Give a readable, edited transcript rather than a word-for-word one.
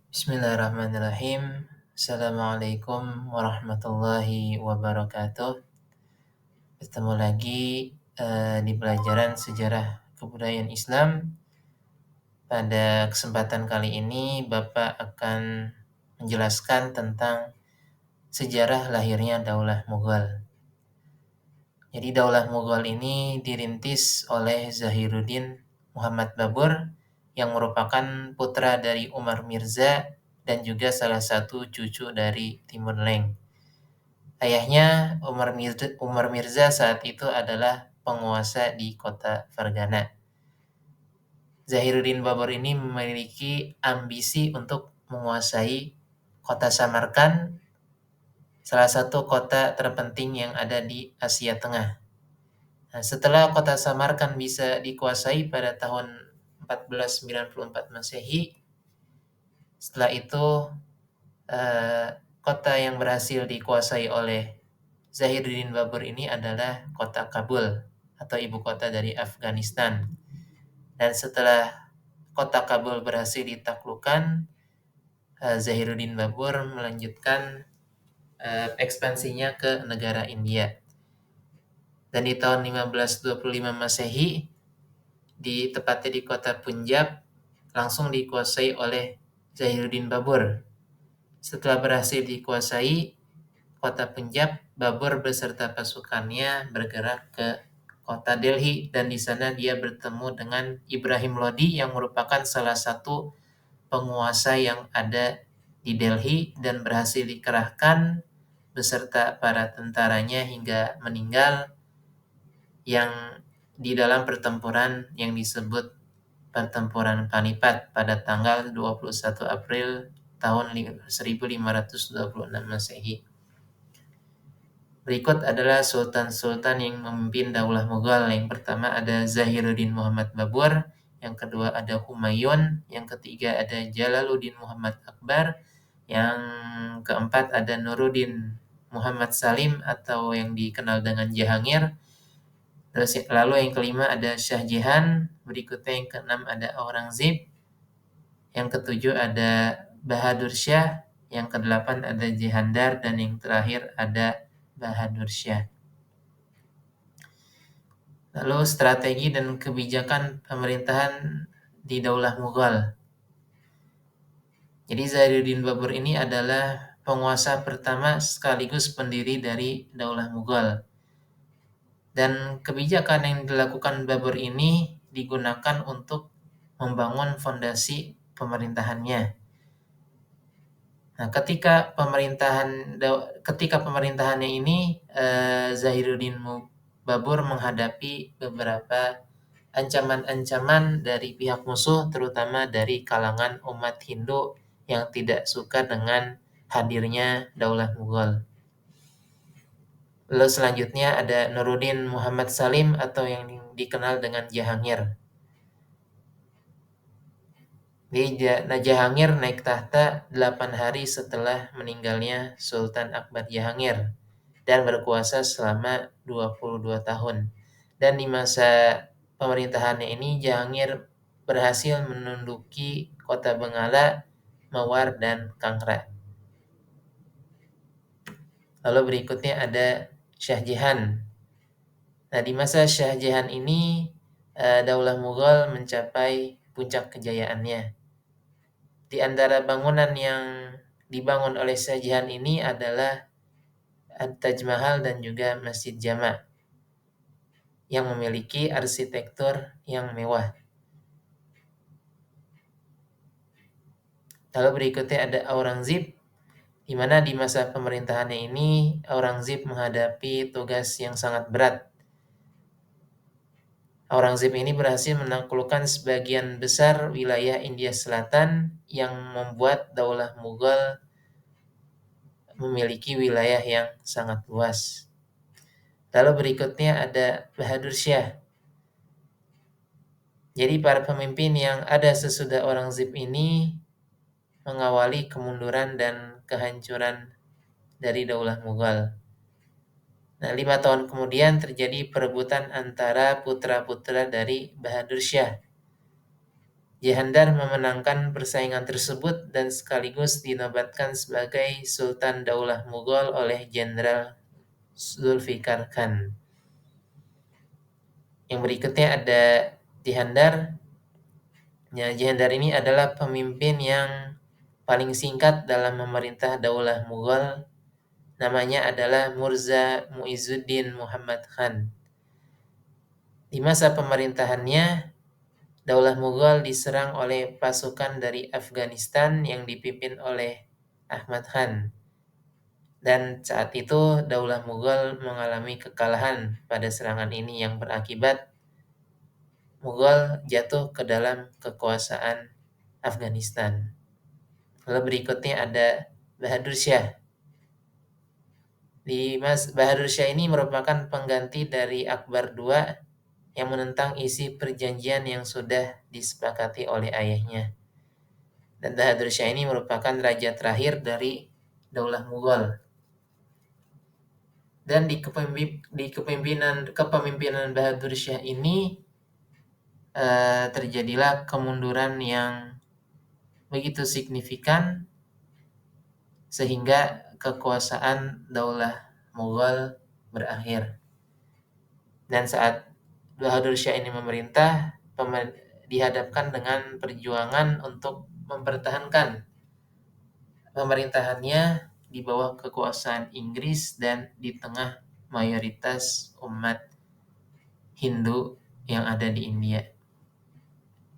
Bismillahirrahmanirrahim. Assalamualaikum warahmatullahi wabarakatuh. Bertemu lagi di pelajaran sejarah kebudayaan Islam. Pada kesempatan kali ini, Bapak akan menjelaskan tentang sejarah lahirnya Daulah Mughal. Jadi Daulah Mughal ini dirintis oleh Zahiruddin Muhammad Babur yang merupakan putra dari Umar Mirza dan juga salah satu cucu dari Timur Leng. Ayahnya Umar Mirza saat itu adalah penguasa di kota Fergana. Zahiruddin Babur ini memiliki ambisi untuk menguasai kota Samarkand, salah satu kota terpenting yang ada di Asia Tengah. Nah, setelah kota Samarkand bisa dikuasai pada tahun 1494 Masehi, setelah itu kota yang berhasil dikuasai oleh Zahiruddin Babur ini adalah kota Kabul atau ibu kota dari Afghanistan. Dan setelah kota Kabul berhasil ditaklukkan, Zahiruddin Babur melanjutkan ekspansinya ke negara India. Dan di tahun 1525 Masehi, tepatnya di kota Punjab, langsung dikuasai oleh Zahiruddin Babur. Setelah berhasil dikuasai kota Punjab, Babur beserta pasukannya bergerak ke kota Delhi dan di sana dia bertemu dengan Ibrahim Lodi yang merupakan salah satu penguasa yang ada di Delhi dan berhasil dikerahkan beserta para tentaranya hingga meninggal yang di dalam pertempuran yang disebut Pertempuran Panipat pada tanggal 21 April tahun 1526 Masehi. Berikut adalah sultan-sultan yang memimpin Daulah Mughal. Yang pertama ada Zahiruddin Muhammad Babur, yang kedua ada Humayun, yang ketiga ada Jalaluddin Muhammad Akbar, yang keempat ada Nuruddin Muhammad Salim atau yang dikenal dengan Jahangir. Terus lalu yang kelima ada Shah Jahan, berikutnya yang keenam ada Aurangzeb, yang ketujuh ada Bahadur Shah, yang kedelapan ada Jehandar, dan yang terakhir ada Bahadur Shah. Lalu strategi dan kebijakan pemerintahan di Daulah Mughal. Jadi Zahiruddin Babur ini adalah penguasa pertama sekaligus pendiri dari Daulah Mughal. Dan kebijakan yang dilakukan Babur ini digunakan untuk membangun fondasi pemerintahannya. Nah, ketika pemerintahannya ini Zahiruddin Babur menghadapi beberapa ancaman-ancaman dari pihak musuh, terutama dari kalangan umat Hindu yang tidak suka dengan hadirnya Daulah Mughal. Lalu selanjutnya ada Nuruddin Muhammad Salim atau yang dikenal dengan Jahangir. Jahangir naik tahta 8 hari setelah meninggalnya Sultan Akbar Jahangir dan berkuasa selama 22 tahun. Dan di masa pemerintahannya ini Jahangir berhasil menunduki kota Bengala, Mewar, dan Kangra. Lalu berikutnya ada Shah Jahan. Nah, di masa Shah Jahan ini Daulah Mughal mencapai puncak kejayaannya. Di antara bangunan yang dibangun oleh Shah Jahan ini adalah Taj Mahal dan juga Masjid Jama yang memiliki arsitektur yang mewah. Lalu berikutnya ada Aurangzeb, di mana di masa pemerintahannya ini Aurangzeb menghadapi tugas yang sangat berat. Aurangzeb ini berhasil menaklukkan sebagian besar wilayah India Selatan yang membuat Daulah Mughal memiliki wilayah yang sangat luas. Lalu berikutnya ada Bahadur Shah. Jadi para pemimpin yang ada sesudah Aurangzeb ini mengawali kemunduran dan kehancuran dari Daulah Mughal. Nah, 5 tahun kemudian terjadi perebutan antara putra-putra dari Bahadur Shah. Jahandar memenangkan persaingan tersebut dan sekaligus dinobatkan sebagai Sultan Daulah Mughal oleh Jenderal Zulfikar Khan. Yang berikutnya ada Jahandar. Ya, Jahandar ini adalah pemimpin yang paling singkat dalam memerintah Daulah Mughal. Namanya adalah Murza Muizuddin Muhammad Khan. Di masa pemerintahannya, Daulah Mughal diserang oleh pasukan dari Afghanistan yang dipimpin oleh Ahmad Khan. Dan saat itu Daulah Mughal mengalami kekalahan pada serangan ini yang berakibat Mughal jatuh ke dalam kekuasaan Afghanistan. Lalu berikutnya ada Bahadur Shah. Bahadur Shah ini merupakan pengganti dari Akbar II yang menentang isi perjanjian yang sudah disepakati oleh ayahnya. Dan Bahadur Shah ini merupakan raja terakhir dari Daulah Mughal. Dan di kepemimpinan Bahadur Shah ini terjadilah kemunduran yang begitu signifikan sehingga kekuasaan Daulah Mughal berakhir. Dan saat Bahadur Shah ini memerintah, dihadapkan dengan perjuangan untuk mempertahankan pemerintahannya di bawah kekuasaan Inggris dan di tengah mayoritas umat Hindu yang ada di India.